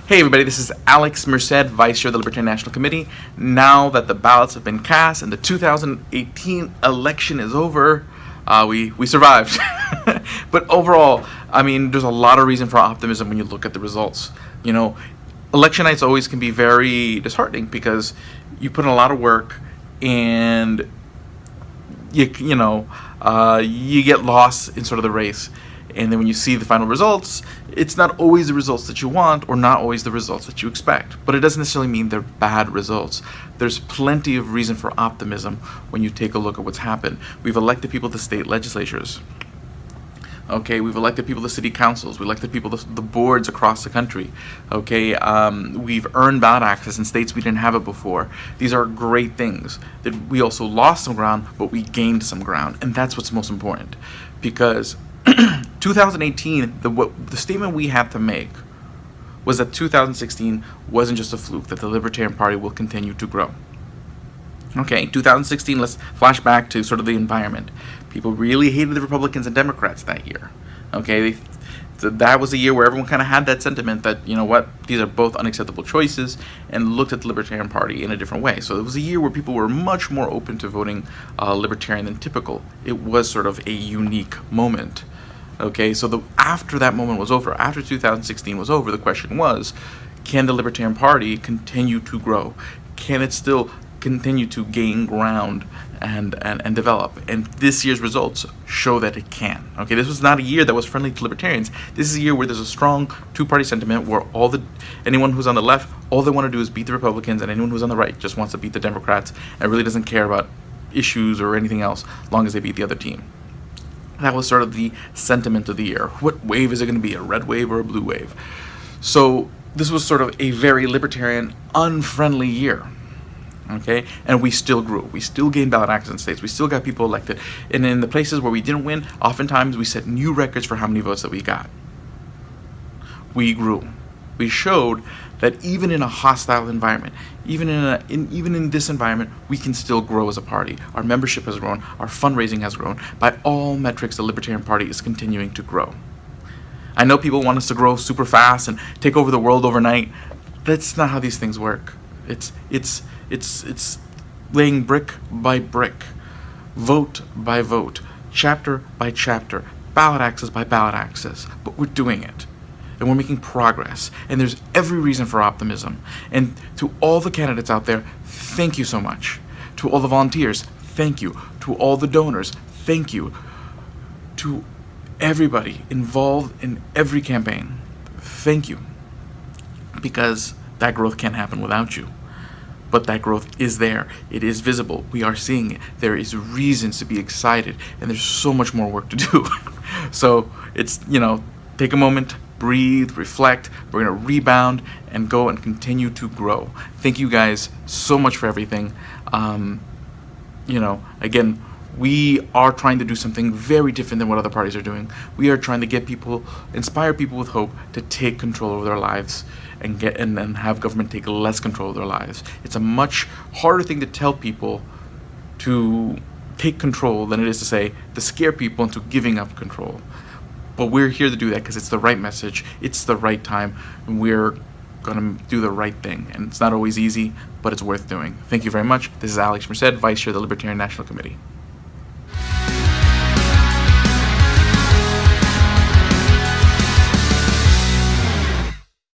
Hey everybody, this is Alex Merced, Vice Chair of the Libertarian National Committee. Now that the ballots have been cast and the 2018 election is over, we survived. But overall, I mean, there's a lot of reason for optimism when you look at the results. You know, election nights always can be very disheartening because you put in a lot of work and you get lost in sort of the race. And then when you see the final results, it's not always the results that you want or not always the results that you expect. But it doesn't necessarily mean they're bad results. There's plenty of reason for optimism when you take a look at what's happened. We've elected people to state legislatures. Okay, we've elected people to city councils. We elected people to the boards across the country. Okay, we've earned ballot access in states we didn't have it before. These are great things. That we also lost some ground, but we gained some ground. And that's what's most important. Because 2018, the statement we have to make was that 2016 wasn't just a fluke, that the Libertarian Party will continue to grow. Okay, 2016, let's flash back to sort of the environment. People really hated the Republicans and Democrats that year. Okay, that was a year where everyone kind of had that sentiment that, you know what, these are both unacceptable choices, and looked at the Libertarian Party in a different way. So it was a year where people were much more open to voting Libertarian than typical. It was sort of a unique moment. Okay, so after that moment was over, after 2016 was over, the question was, can the Libertarian Party continue to grow? Can it still continue to gain ground and develop? And this year's results show that it can. Okay, this was not a year that was friendly to Libertarians. This is a year where there's a strong two-party sentiment where anyone who's on the left, all they want to do is beat the Republicans, and anyone who's on the right just wants to beat the Democrats and really doesn't care about issues or anything else as long as they beat the other team. That was sort of the sentiment of the year. What wave is it going to be, a red wave or a blue wave? So this was sort of a very Libertarian, unfriendly year. Okay, and we still grew. We still gained ballot access in states. We still got people elected. And in the places where we didn't win, oftentimes we set new records for how many votes that we got. We grew. We showed that even in a hostile environment, even in this environment, we can still grow as a party. Our membership has grown. Our fundraising has grown. By all metrics, the Libertarian Party is continuing to grow. I know people want us to grow super fast and take over the world overnight. That's not how these things work. It's laying brick by brick, vote by vote, chapter by chapter, ballot access by ballot access. But we're doing it. And we're making progress. And there's every reason for optimism. And to all the candidates out there, thank you so much. To all the volunteers, thank you. To all the donors, thank you. To everybody involved in every campaign, thank you. Because that growth can't happen without you. But that growth is there. It is visible. We are seeing it. There is reasons to be excited. And there's so much more work to do. So it's, take a moment, breathe, reflect. We're going to rebound and go and continue to grow. Thank you guys so much for everything. Again, we are trying to do something very different than what other parties are doing. We are trying to inspire people with hope to take control over their lives and have government take less control of their lives. It's a much harder thing to tell people to take control than it is to scare people into giving up control. But we're here to do that because it's the right message, it's the right time, and we're going to do the right thing. And it's not always easy, but it's worth doing. Thank you very much. This is Alex Merced, Vice Chair of the Libertarian National Committee.